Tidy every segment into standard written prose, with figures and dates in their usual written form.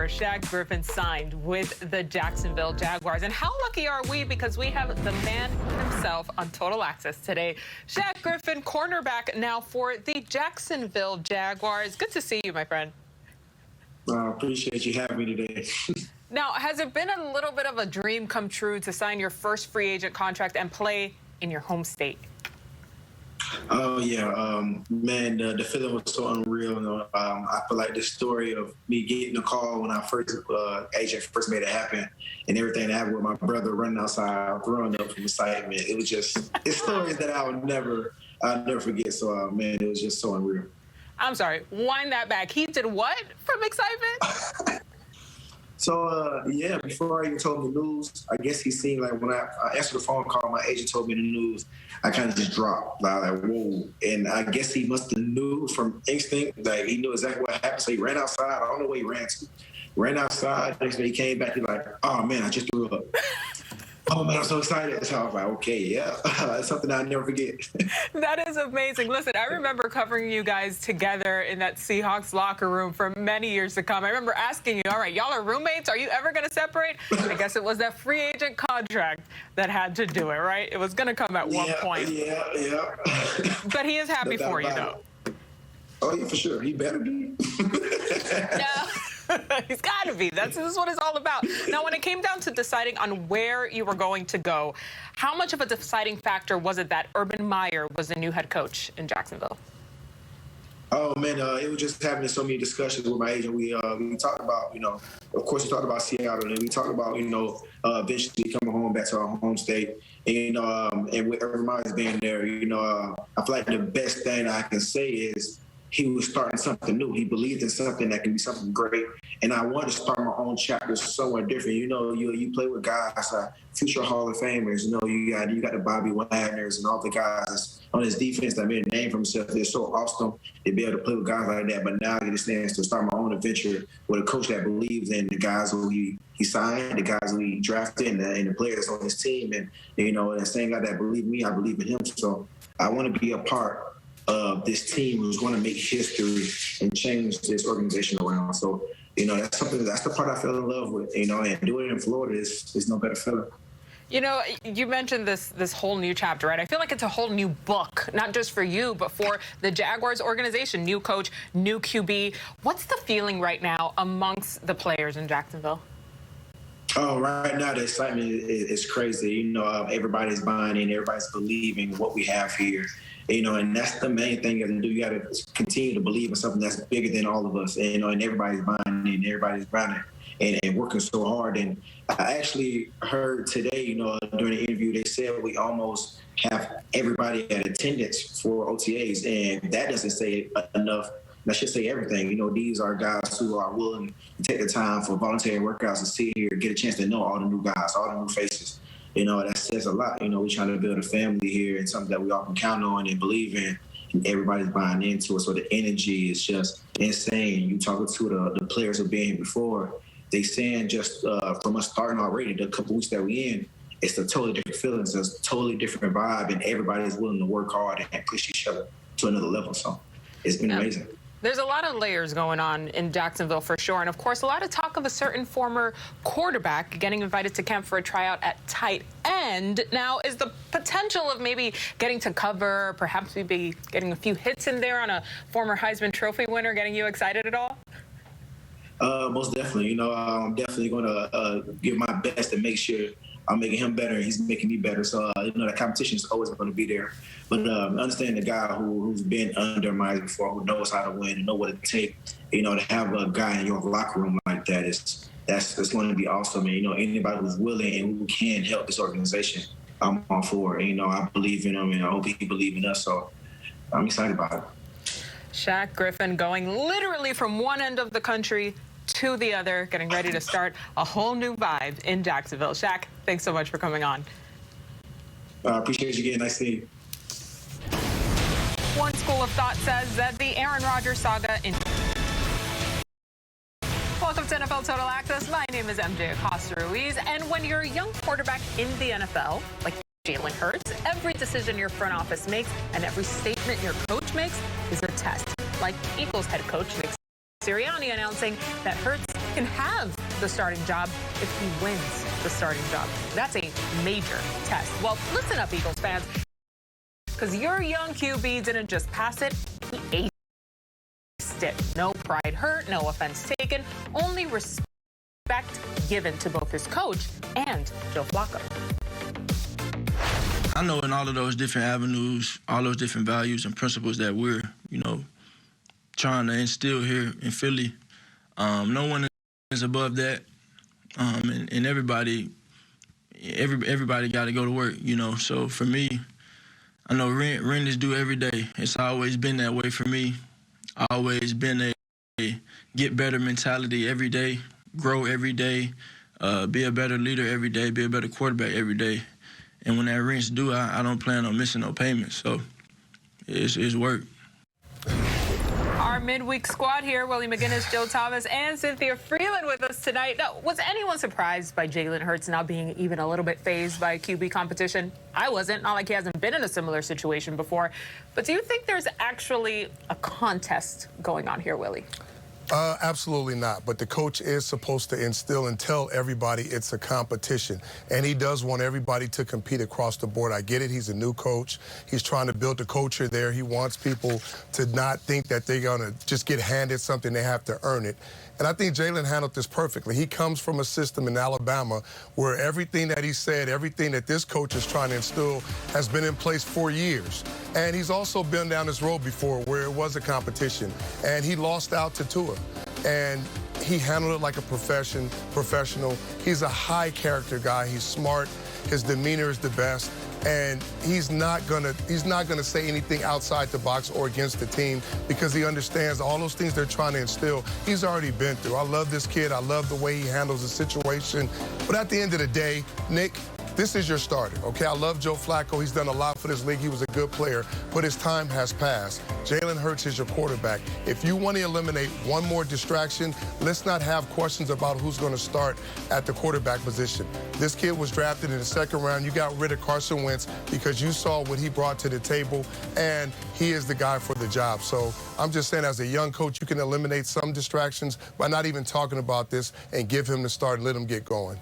Shaquill Griffin signed with the Jacksonville Jaguars. And how lucky are we, because we have the man himself on Total Access today. Shaquill Griffin, cornerback now for the Jacksonville Jaguars. Good to see you, my friend. I appreciate you having me today. Now, has it been a little bit of a dream come true to sign your first free agent contract and play in your home state? Oh, yeah. Man, the feeling was so unreal. I feel like the story of me getting the call when I agent first made it happen, and everything that happened with my brother running outside, throwing up from excitement. It was just, it's stories that I'll never forget. So, man, it was just so unreal. I'm sorry, wind that back. He did what from excitement? So, yeah, before I even told him the news, I guess he seen, like, when I answered the phone call, my agent told me the news, I kind of just dropped. Like, whoa. And I guess he must have knew from instinct, like, he knew exactly what happened. So he ran outside. I don't know where he ran to. Ran outside. Next day he came back. He's like, oh, man, I just threw up. Oh, man, I'm so excited. So I was like, okay, yeah. That's something I'll never forget. That is amazing. Listen, I remember covering you guys together in that Seahawks locker room for many years to come. I remember asking you, all right, y'all are roommates. Are you ever going to separate? I guess it was that free agent contract that had to do it, right? It was going to come at one point. Yeah. But he is happy for you, though. Oh, yeah, for sure. He better be. No. He's got to be. This is what it's all about. Now, when it came down to deciding on where you were going to go, how much of a deciding factor was it that Urban Meyer was the new head coach in Jacksonville? Oh, man, it was just having so many discussions with my agent. We talked about, of course, we talked about Seattle, and we talked about, eventually coming home back to our home state. And, and with Urban Meyer being there, I feel like the best thing I can say is he was starting something new. He believed in something that can be something great. And I wanted to start my own chapter somewhere different. You play with guys, future Hall of Famers. You got the Bobby Wagners and all the guys on his defense that made a name for himself. They're so awesome to be able to play with guys like that. But now I get a chance to start my own adventure with a coach that believes in the guys who he signed, the guys who he drafted, and the players on his team. And, the same guy that believed in me, I believe in him. So I want to be a part of this team who's going to make history and change this organization around. So, that's the part I fell in love with, and doing it in Florida is no better feeling. You mentioned this whole new chapter, right? I feel like it's a whole new book, not just for you, but for the Jaguars organization. New coach, new QB. What's the feeling right now amongst the players in Jacksonville? Oh, right now the excitement is crazy. Everybody's buying in, everybody's believing what we have here. And that's the main thing you have to do. You got to continue to believe in something that's bigger than all of us. And everybody's buying in, everybody's buying it and working so hard. And I actually heard today, during the interview, they said we almost have everybody at attendance for OTAs, and that doesn't say enough. That should say everything. These are guys who are willing to take the time for voluntary workouts to sit here, get a chance to know all the new guys, all the new faces. That says a lot. We're trying to build a family here and something that we all can count on and believe in, and everybody's buying into it. So the energy is just insane. You talking to the players who've been here before, they saying just from us starting already, the couple weeks that we in, it's a totally different feeling. It's a totally different vibe, and everybody's willing to work hard and push each other to another level. So it's been amazing. There's a lot of layers going on in Jacksonville for sure. And, of course, a lot of talk of a certain former quarterback getting invited to camp for a tryout at tight end. Now, is the potential of maybe getting to cover, perhaps maybe getting a few hits in there on a former Heisman Trophy winner getting you excited at all? Most definitely. I'm definitely going to give my best to make sure I'm making him better and he's making me better. So, the competition is always going to be there. But understand the guy who's been under Myers before, who knows how to win and know what it takes, to have a guy in your locker room like that that's going to be awesome. And, anybody who's willing and who can help this organization, I'm all for it. I believe in him, and I hope he believes in us. So I'm excited about it. Shaquill Griffin going literally from one end of the country to the other, getting ready to start a whole new vibe in Jacksonville. Shaq, thanks so much for coming on. I appreciate you again. Nice seeing you. One school of thought says that the Aaron Rodgers saga in... Welcome to NFL Total Access. My name is MJ Acosta-Ruiz, and when you're a young quarterback in the NFL, like Jalen Hurts, every decision your front office makes and every statement your coach makes is a test. Like Eagles head coach Nick Sirianni announcing that Hurts can have the starting job if he wins the starting job. That's a major test. Well, listen up, Eagles fans, because your young QB didn't just pass it, he aced it. No pride hurt, no offense taken, only respect given to both his coach and Joe Flacco. I know in all of those different avenues, all those different values and principles that we're, trying to instill here in Philly, no one is above that, and everybody got to go to work, So for me, I know rent is due every day. It's always been that way for me. Always been a get better mentality every day, grow every day, be a better leader every day, be a better quarterback every day. And when that rent's due, I don't plan on missing no payments. So it's work. Our midweek squad here, Willie McGinnis, Joe Thomas, and Cynthia Freeland with us tonight. Now, was anyone surprised by Jalen Hurts now being even a little bit fazed by QB competition? I wasn't. Not like he hasn't been in a similar situation before. But do you think there's actually a contest going on here, Willie? Absolutely not. But the coach is supposed to instill and tell everybody it's a competition. And he does want everybody to compete across the board. I get it. He's a new coach. He's trying to build a culture there. He wants people to not think that they're going to just get handed something. They have to earn it. And I think Jalen handled this perfectly. He comes from a system in Alabama where everything that he said, everything that this coach is trying to instill has been in place for years. And he's also been down this road before where it was a competition. And he lost out to Tua. And he handled it like a professional. He's a high character guy. He's smart. His demeanor is the best. And he's not gonna say anything outside the box or against the team because he understands all those things they're trying to instill. He's already been through. I love this kid. I love the way he handles the situation. But at the end of the day, Nick, this is your starter, okay? I love Joe Flacco. He's done a lot for this league. He was a good player, but his time has passed. Jalen Hurts is your quarterback. If you want to eliminate one more distraction, let's not have questions about who's going to start at the quarterback position. This kid was drafted in the second round. You got rid of Carson Wentz because you saw what he brought to the table, and he is the guy for the job. So I'm just saying, as a young coach, you can eliminate some distractions by not even talking about this and give him the start and let him get going.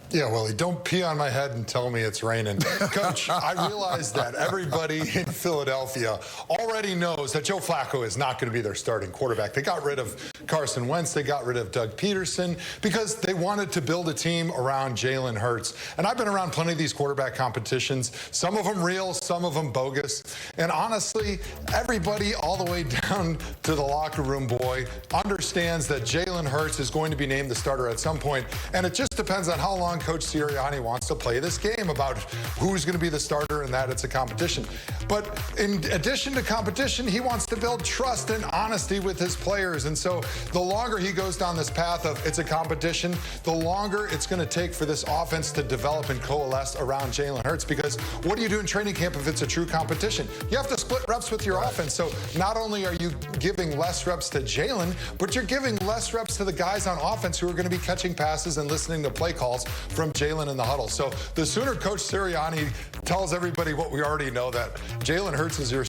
Yeah, Willie, don't pee on my head and tell me it's raining. Coach, I realize that everybody in Philadelphia already knows that Joe Flacco is not going to be their starting quarterback. They got rid of Carson Wentz. They got rid of Doug Peterson because they wanted to build a team around Jalen Hurts. And I've been around plenty of these quarterback competitions, some of them real, some of them bogus. And honestly, everybody all the way down to the locker room boy understands that Jalen Hurts is going to be named the starter at some point. And it just depends on how long Coach Sirianni wants to play this game about who's going to be the starter and that it's a competition. But in addition to competition, he wants to build trust and honesty with his players. And so the longer he goes down this path of it's a competition, the longer it's going to take for this offense to develop and coalesce around Jalen Hurts. Because what do you do in training camp if it's a true competition? You have to split reps with your offense. So not only are you giving less reps to Jalen, but you're giving less reps to the guys on offense who are going to be catching passes and listening to play calls from Jalen in the huddle. So the sooner Coach Sirianni tells everybody what we already know, that Jalen Hurts is your